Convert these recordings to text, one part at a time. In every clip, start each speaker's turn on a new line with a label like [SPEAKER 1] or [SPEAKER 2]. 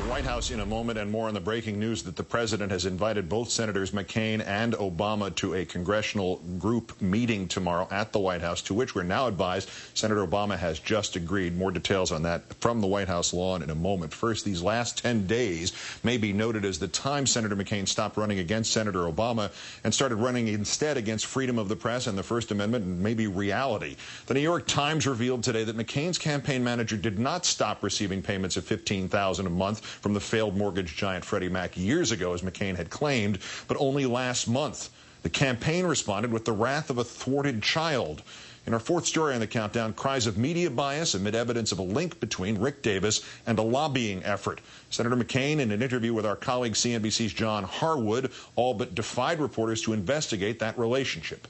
[SPEAKER 1] White House in a moment, and more on the breaking news that the president has invited both Senators McCain and Obama to a congressional group meeting tomorrow at the White House, to which we're now advised Senator Obama has just agreed. More details on that from the White House lawn in a moment. First, these last 10 days may be noted as the time Senator McCain stopped running against Senator Obama and started running instead against freedom of the press and the First Amendment and maybe reality. The New York Times revealed today that McCain's campaign manager did not stop receiving payments of $15,000 a month from the failed mortgage giant Freddie Mac years ago, as McCain had claimed, but only last month. The campaign responded with the wrath of a thwarted child. In our fourth story on the countdown, cries of media bias amid evidence of a link between Rick Davis and a lobbying effort. Senator McCain, in an interview with our colleague CNBC's John Harwood, all but defied reporters to investigate that relationship.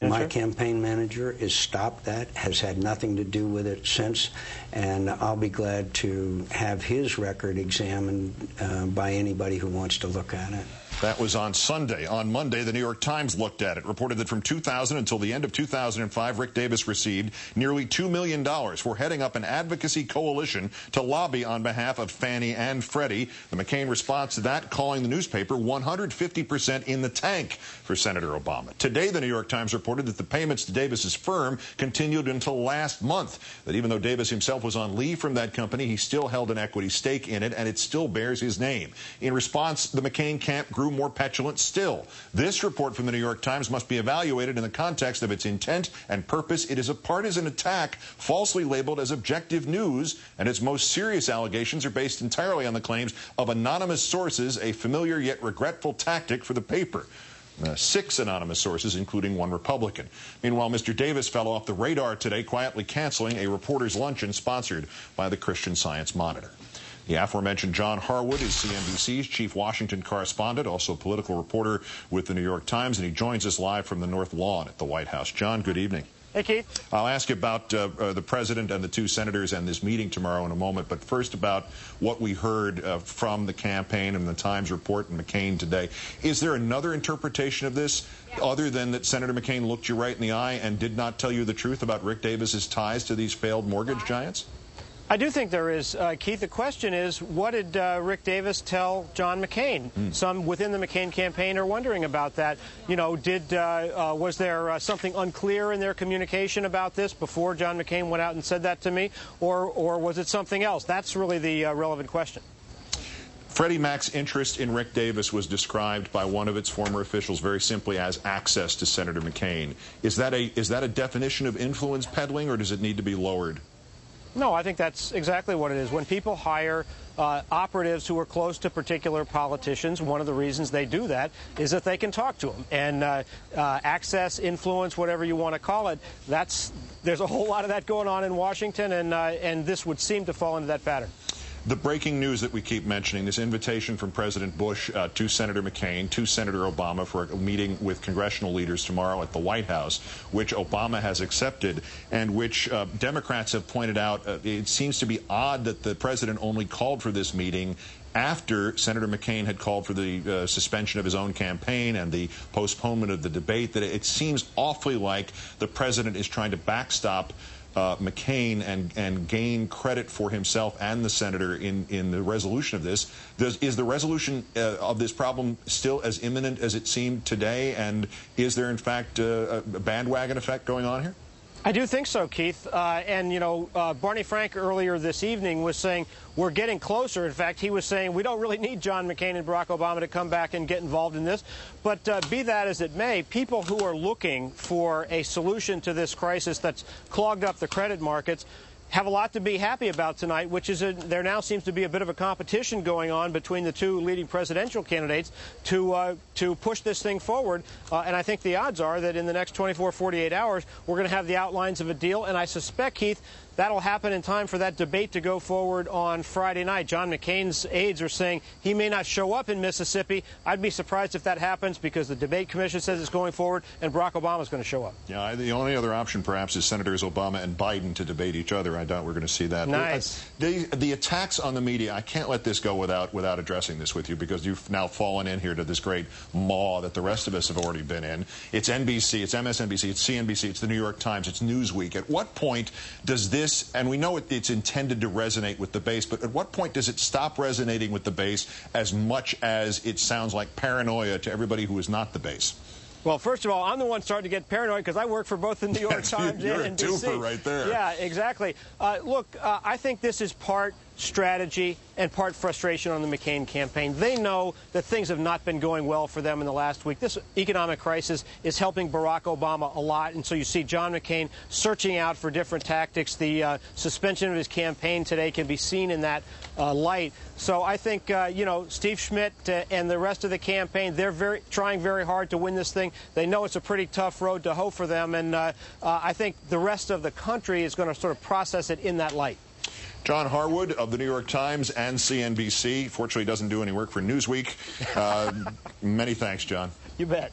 [SPEAKER 2] My campaign manager has stopped that, has had nothing to do with it since, and I'll be glad to have his record examined by anybody who wants to look at it.
[SPEAKER 1] That was on Sunday. On Monday, the New York Times looked at it, reported that from 2000 until the end of 2005, Rick Davis received nearly $2 million for heading up an advocacy coalition to lobby on behalf of Fannie and Freddie. The McCain response to that, calling the newspaper 150% in the tank for Senator Obama. Today, the New York Times reported that the payments to Davis's firm continued until last month, that even though Davis himself was on leave from that company, he still held an equity stake in it, and it still bears his name. In response, the McCain camp grew more petulant still. This report from the New York Times must be evaluated in the context of its intent and purpose. It is a partisan attack falsely labeled as objective news, and its most serious allegations are based entirely on the claims of anonymous sources, a familiar yet regretful tactic for the paper. 6 anonymous sources, including one Republican. Meanwhile, Mr. Davis fell off the radar today, quietly canceling a reporters' luncheon sponsored by the Christian Science Monitor. The aforementioned John Harwood is CNBC's chief Washington correspondent, also a political reporter with the New York Times, and he joins us live from the North Lawn at the White House. John, good evening.
[SPEAKER 3] Hey, Keith.
[SPEAKER 1] I'll ask you about the president and the 2 senators and this meeting tomorrow in a moment, but first about what we heard from the campaign and the Times report and McCain today. Is there another interpretation of this other than that Senator McCain looked you right in the eye and did not tell you the truth about Rick Davis's ties to these failed mortgage giants?
[SPEAKER 3] I do think there is, Keith. The question is, what did Rick Davis tell John McCain? Some within the McCain campaign are wondering about that. You know, was there something unclear in their communication about this before John McCain went out and said that to me, or was it something else? That's really the relevant question.
[SPEAKER 1] Freddie Mac's interest in Rick Davis was described by one of its former officials very simply as access to Senator McCain. Is that a definition of influence peddling, or does it need to be lowered?
[SPEAKER 3] No, I think that's exactly what it is. When people hire operatives who are close to particular politicians, one of the reasons they do that is that they can talk to them. And access, influence, whatever you want to call it, there's a whole lot of that going on in Washington, and this would seem to fall into that pattern.
[SPEAKER 1] The breaking news that we keep mentioning, this invitation from President Bush to Senator McCain, to Senator Obama for a meeting with congressional leaders tomorrow at the White House, which Obama has accepted and which Democrats have pointed out it seems to be odd that the president only called for this meeting after Senator McCain had called for the suspension of his own campaign and the postponement of the debate, that it seems awfully like the president is trying to backstop McCain and gain credit for himself and the senator in the resolution of this. Is the resolution of this problem still as imminent as it seemed today, and is there in fact a bandwagon effect going on here?
[SPEAKER 3] I do think so, Keith. And, you know, Barney Frank earlier this evening was saying we're getting closer. In fact, he was saying we don't really need John McCain and Barack Obama to come back and get involved in this. But be that as it may, people who are looking for a solution to this crisis that's clogged up the credit markets have a lot to be happy about tonight, which is there now seems to be a bit of a competition going on between the 2 leading presidential candidates to push this thing forward. And I think the odds are that in the next 24, 48 hours, we're going to have the outlines of a deal. And I suspect, Keith, that'll happen in time for that debate to go forward on Friday night. John McCain's aides are saying he may not show up in Mississippi. I'd be surprised if that happens because the debate commission says it's going forward and Barack Obama's going to show up.
[SPEAKER 1] Yeah, the only other option perhaps is Senators Obama and Biden to debate each other. I doubt we're going to see that.
[SPEAKER 3] Nice.
[SPEAKER 1] The attacks on the media, I can't let this go without addressing this with you, because you've now fallen in here to this great maw that the rest of us have already been in. It's NBC, it's MSNBC, it's CNBC, it's the New York Times, it's Newsweek. At what point does this this, and we know it's intended to resonate with the base, but at what point does it stop resonating with the base as much as it sounds like paranoia to everybody who is not the base?
[SPEAKER 3] Well, first of all, I'm the one starting to get paranoid because I work for both the New York Times and NBC.
[SPEAKER 1] You're a twofer right there.
[SPEAKER 3] Yeah, exactly. Look, I think this is part strategy and part frustration on the McCain campaign. They know that things have not been going well for them in the last week. This economic crisis is helping Barack Obama a lot, and so you see John McCain searching out for different tactics. The suspension of his campaign today can be seen in that light. So I think, you know, Steve Schmidt and the rest of the campaign, they're trying very hard to win this thing. They know it's a pretty tough road to hoe for them, and I think the rest of the country is going to sort of process it in that light.
[SPEAKER 1] John Harwood of the New York Times and CNBC. Fortunately, doesn't do any work for Newsweek. Many thanks, John.
[SPEAKER 3] You bet.